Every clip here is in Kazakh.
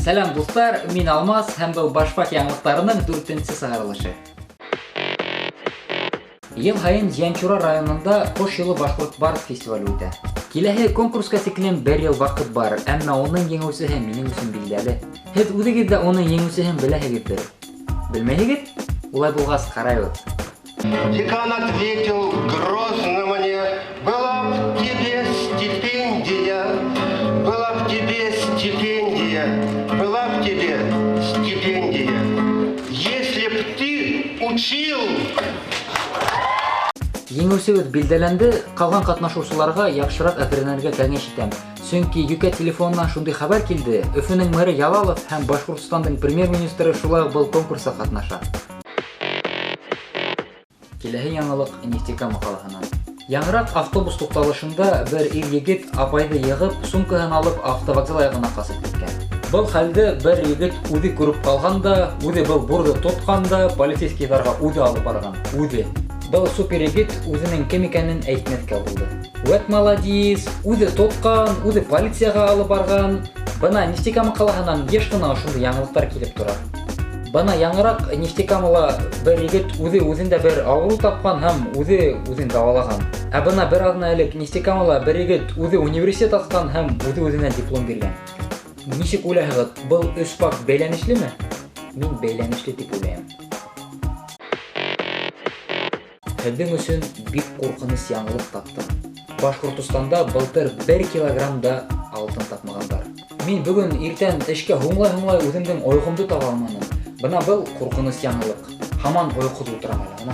Сәлам достар, мин Алмаз һәм был Башпак яңлыктарының 4-нче сыгарылышы. Ел һайын Зянчура районында Кош юлы башкорт бард фестивале үтә. Киләһе конкурска тиклем 1 ел вакыт бар, әмма оның еңүчесе минем өчен билгеле. Һез үзегез дә оның еңүчесен беләһегездер. Белмәһегез? Улай булгас карагыз. Декан ответил грозно мне: была б тебе стипендия, была б тебе стипендия, была б тебе стипендия, если б ты учил. Еңүчебез билдәләнде, калган катнашучыларга яхшырак әзерләнергә кәңәш итәм. Чөнки Юкә телефоннан шундый хәбәр килде, Өфөнең мэре Ялалов һәм Башкортстандың премьер-министры шулай был конкурста катнаша. Киләһе яңалык Нефтекама каласыннан. Яңрак автобус тукталышында бер ир-егет апайды ягып, сумкасын алып автовокзал ягына касып киткән. Был хәлдә бер егет үзе күреп калган да, үзе был бурды тоткан да, полицейскийларга үзе алып барган. Үзе. Был супер егет үзенең кем икәнен әйтмәскә булды. Вәт молодец, үзе тоткан, үзе полицияга алып барган. Бына Нефтекама каласыннан еш кына шундый яңалыктар килеп тора. Бана яңрак Нефтекамала бер егет үзендә бер авыру тапкан һәм үзен давалаган. Ә бына бер адна элек Нефтекамала бер егет үзе университет аккан һәм үзенә диплом биргән. Ничек уйлаһыгыз, был эш факт бәйләнешлеме? Мин бәйләнешле дип уйлыйм. Һеҙҙең өсөн бик ҡурҡыныс яңылыҡ таптым. Башҡортостанда былтыр 1 килограммда алтын тапмағандар. Мин бөгөн иртән эшкә һуңлай үҙемдең ойғомды таба алманым. Бына был ҡурҡыныс яңылыҡ. Һаман ойҡоҙ ултырам әле.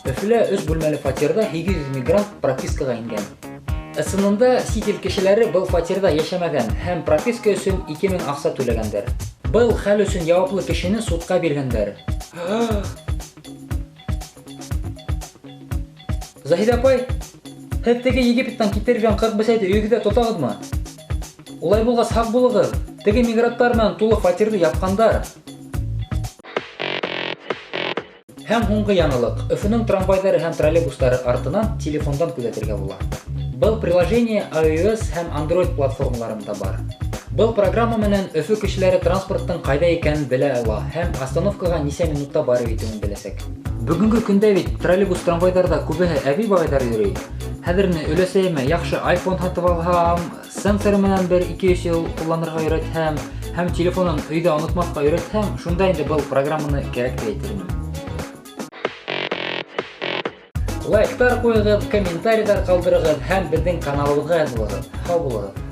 Өфөлә 3 бүлмәле фатирҙа 800 мигрант пропискаға ингән. Ысынында сит ил кешеләре был фатирҙа йәшәмәгән һәм прописка өсөн 2000 аҡса түләгәндәр. Был хәл өсөн яуаплы кешене судҡа биргәндәр. Заһида апай, һеҙ теге Египеттан китергән ҡыҙ бесәйҙе өйөгөҙҙә тотағыҙмы? Улай булғас һаҡ булығыҙ. Теге мигранттар менән тулы фатирҙы япҡандар. Һәм һуңғы яңылык. Өфөнөң трамвайҙары һәм троллейбустары артынан телефондан күҙәтергә була. Был приложение iOS һәм Android платформаларында бар. Был программа менән Өфө кешеләре транспорттың ҡайҙа икәнен белә ала һәм остановкаға нисә минутта барып итеүен беләсәк. Бөгөнгө көндә бит троллейбус трамвайҙарҙа күбеһе әбей бабайҙар йөрөй. Хәҙер өләсәйемә яҡшы iPhone һатып алһам, сенсоры менән 1-2 йыл ҡулланырға өйрәтһәм, һәм телефонын өйҙә онотмаҫҡа өйрәтһәм, шунда инде был программаны кәрәк дип әйтермен. Лайктар ҡуйығыҙ, комментарийҙар ҡалдырығыҙ һәм беҙҙең каналыбыҙға яҙылығыҙ. Һау булығыҙ.